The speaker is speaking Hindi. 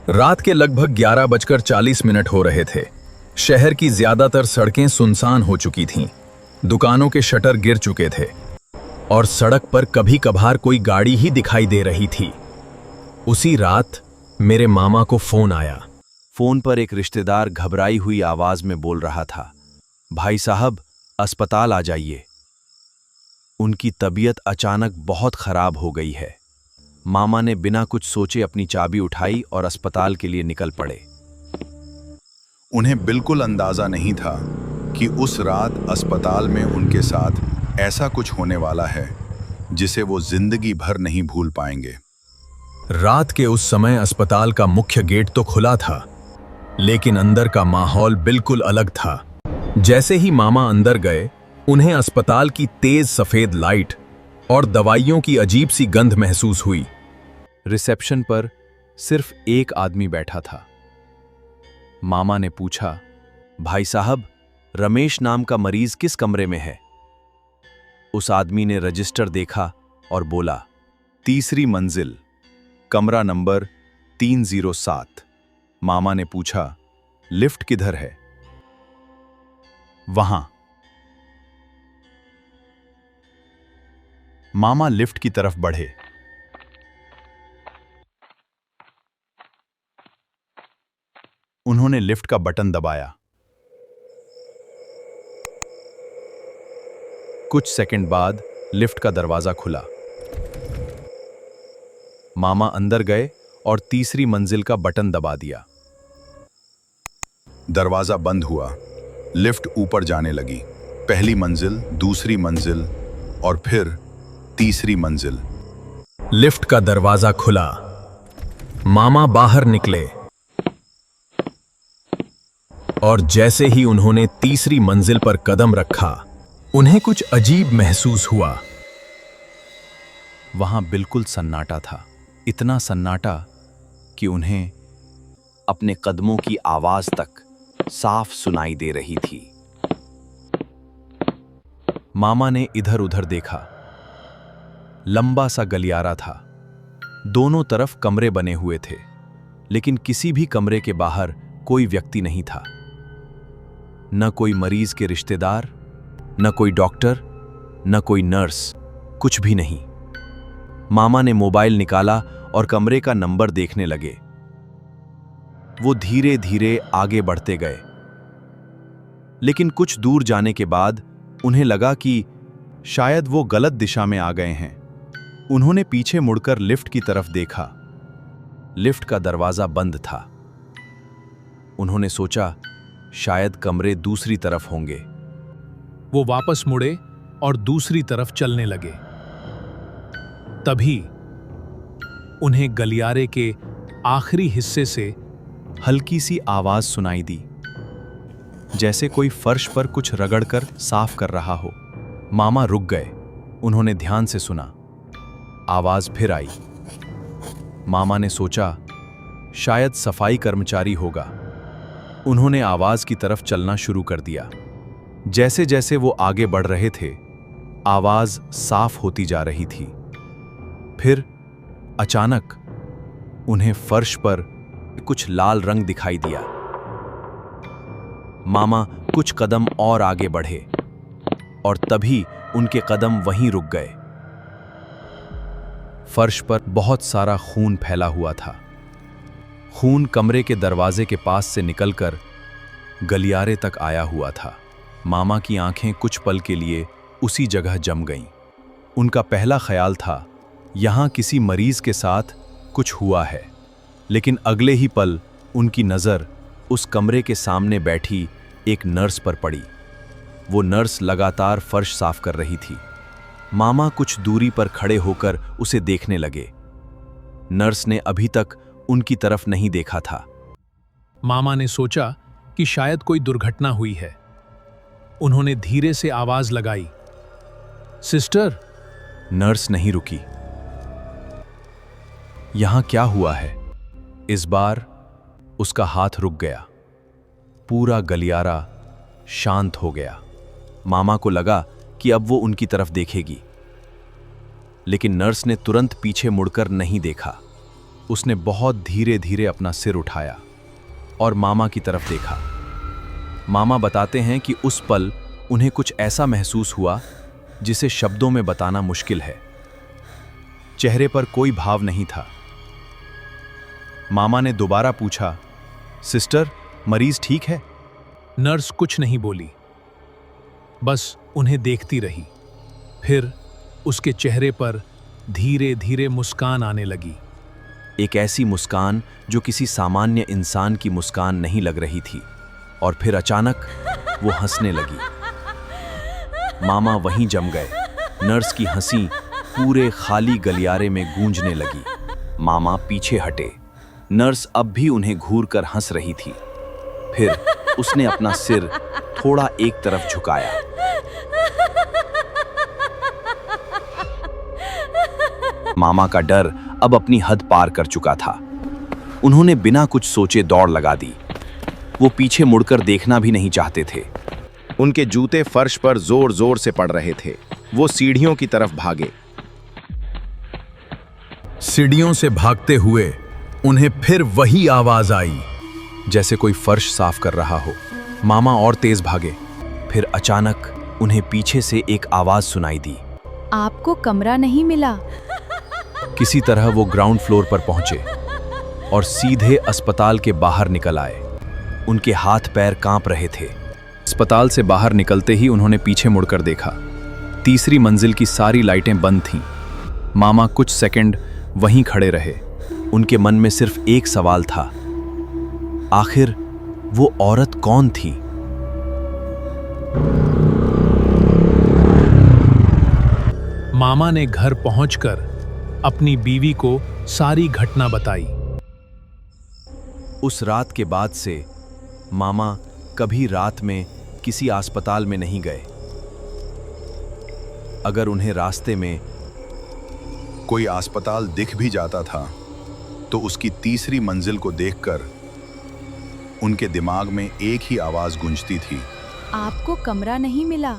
रात के लगभग 11:40 हो रहे थे। शहर की ज्यादातर सड़कें सुनसान हो चुकी थीं। दुकानों के शटर गिर चुके थे और सड़क पर कभी कभार कोई गाड़ी ही दिखाई दे रही थी। उसी रात मेरे मामा को फोन आया। फोन पर एक रिश्तेदार घबराई हुई आवाज में बोल रहा था, भाई साहब, अस्पताल आ जाइए। उनकी तबीयत अचानक बहुत खराब हो गई है। मामा ने बिना कुछ सोचे अपनी चाबी उठाई और अस्पताल के लिए निकल पड़े। उन्हें बिल्कुल अंदाजा नहीं था कि उस रात अस्पताल में उनके साथ ऐसा कुछ होने वाला है जिसे वो जिंदगी भर नहीं भूल पाएंगे। रात के उस समय अस्पताल का मुख्य गेट तो खुला था, लेकिन अंदर का माहौल बिल्कुल अलग था। जैसे ही मामा अंदर गए, उन्हें अस्पताल की तेज सफेद लाइट और दवाइयों की अजीब सी गंध महसूस हुई। रिसेप्शन पर सिर्फ एक आदमी बैठा था। मामा ने पूछा, भाई साहब, रमेश नाम का मरीज किस कमरे में है? उस आदमी ने रजिस्टर देखा और बोला, 3री मंजिल, कमरा नंबर 307। मामा ने पूछा, लिफ्ट किधर है? वहां। मामा लिफ्ट की तरफ बढ़े। उन्होंने लिफ्ट का बटन दबाया। कुछ सेकंड बाद लिफ्ट का दरवाजा खुला। मामा अंदर गए और 3री मंजिल का बटन दबा दिया। दरवाजा बंद हुआ। लिफ्ट ऊपर जाने लगी। पहली मंजिल, दूसरी मंजिल और फिर 3री मंजिल। लिफ्ट का दरवाजा खुला। मामा बाहर निकले और जैसे ही उन्होंने 3री मंजिल पर कदम रखा, उन्हें कुछ अजीब महसूस हुआ। वहां बिल्कुल सन्नाटा था, इतना सन्नाटा कि उन्हें अपने कदमों की आवाज तक साफ सुनाई दे रही थी। मामा ने इधर उधर देखा। लंबा सा गलियारा था। दोनों तरफ कमरे बने हुए थे, लेकिन किसी भी कमरे के बाहर कोई व्यक्ति नहीं था। न कोई मरीज के रिश्तेदार, न कोई डॉक्टर, न कोई नर्स, कुछ भी नहीं। मामा ने मोबाइल निकाला और कमरे का नंबर देखने लगे। वो धीरे धीरे आगे बढ़ते गए, लेकिन कुछ दूर जाने के बाद उन्हें लगा कि शायद वो गलत दिशा में आ गए हैं। उन्होंने पीछे मुड़कर लिफ्ट की तरफ देखा। लिफ्ट का दरवाजा बंद था। उन्होंने सोचा, शायद कमरे दूसरी तरफ होंगे। वो वापस मुड़े और दूसरी तरफ चलने लगे। तभी उन्हें गलियारे के आखिरी हिस्से से हल्की सी आवाज सुनाई दी, जैसे कोई फर्श पर कुछ रगड़कर साफ कर रहा हो। मामा रुक गए। उन्होंने ध्यान से सुना। आवाज फिर आई। मामा ने सोचा, शायद सफाई कर्मचारी होगा। उन्होंने आवाज की तरफ चलना शुरू कर दिया। जैसे जैसे वो आगे बढ़ रहे थे, आवाज साफ होती जा रही थी। फिर अचानक उन्हें फर्श पर कुछ लाल रंग दिखाई दिया। मामा कुछ कदम और आगे बढ़े और तभी उनके कदम वहीं रुक गए। फर्श पर बहुत सारा खून फैला हुआ था। खून कमरे के दरवाजे के पास से निकलकर गलियारे तक आया हुआ था। मामा की आंखें कुछ पल के लिए उसी जगह जम गईं। उनका पहला ख्याल था, यहां किसी मरीज के साथ कुछ हुआ है, लेकिन अगले ही पल उनकी नज़र उस कमरे के सामने बैठी एक नर्स पर पड़ी। वो नर्स लगातार फर्श साफ कर रही थी। मामा कुछ दूरी पर खड़े होकर उसे देखने लगे। नर्स ने अभी तक उनकी तरफ नहीं देखा था। मामा ने सोचा कि शायद कोई दुर्घटना हुई है। उन्होंने धीरे से आवाज लगाई, सिस्टर। नर्स नहीं रुकी। यहां क्या हुआ है? इस बार उसका हाथ रुक गया। पूरा गलियारा शांत हो गया। मामा को लगा कि अब वो उनकी तरफ देखेगी, लेकिन नर्स ने तुरंत पीछे मुड़कर नहीं देखा। उसने बहुत धीरे धीरे अपना सिर उठाया और मामा की तरफ देखा। मामा बताते हैं कि उस पल उन्हें कुछ ऐसा महसूस हुआ जिसे शब्दों में बताना मुश्किल है। चेहरे पर कोई भाव नहीं था। मामा ने दोबारा पूछा, सिस्टर, मरीज ठीक है? नर्स कुछ नहीं बोली, बस उन्हें देखती रही। फिर उसके चेहरे पर धीरे धीरे मुस्कान आने लगी। एक ऐसी मुस्कान जो किसी सामान्य इंसान की मुस्कान नहीं लग रही थी। और फिर अचानक वो हंसने लगी। मामा वहीं जम गए। नर्स की हंसी पूरे खाली गलियारे में गूंजने लगी। मामा पीछे हटे। नर्स अब भी उन्हें घूरकर हंस रही थी। फिर उसने अपना सिर थोड़ा एक तरफ झुकाया। मामा का डर अब अपनी हद पार कर चुका था। उन्होंने बिना कुछ सोचे दौड़ लगा दी। वो पीछे मुड़कर देखना भी नहीं चाहते थे। उनके जूते फर्श पर जोर जोर से पड़ रहे थे। वो सीढ़ियों की तरफ भागे। सीढ़ियों से भागते हुए उन्हें फिर वही आवाज आई, जैसे कोई फर्श साफ कर रहा हो। मामा और तेज भागे। फिर अचानक उन्हें पीछे से एक आवाज सुनाई दी। आपको कमरा नहीं मिला? किसी तरह वो ग्राउंड फ्लोर पर पहुंचे और सीधे अस्पताल के बाहर निकल आए। उनके हाथ पैर कांप रहे थे। अस्पताल से बाहर निकलते ही उन्होंने पीछे मुड़कर देखा। तीसरी मंजिल की सारी लाइटें बंद थीं। मामा कुछ सेकंड वहीं खड़े रहे। उनके मन में सिर्फ एक सवाल था, आखिर वो औरत कौन थी? मामा ने घर पहुंचकर अपनी बीवी को सारी घटना बताई। उस रात के बाद से मामा कभी रात में किसी अस्पताल में नहीं गए। अगर उन्हें रास्ते में कोई अस्पताल दिख भी जाता था तो उसकी तीसरी मंजिल को देखकर उनके दिमाग में एक ही आवाज गूंजती थी, आपको कमरा नहीं मिला?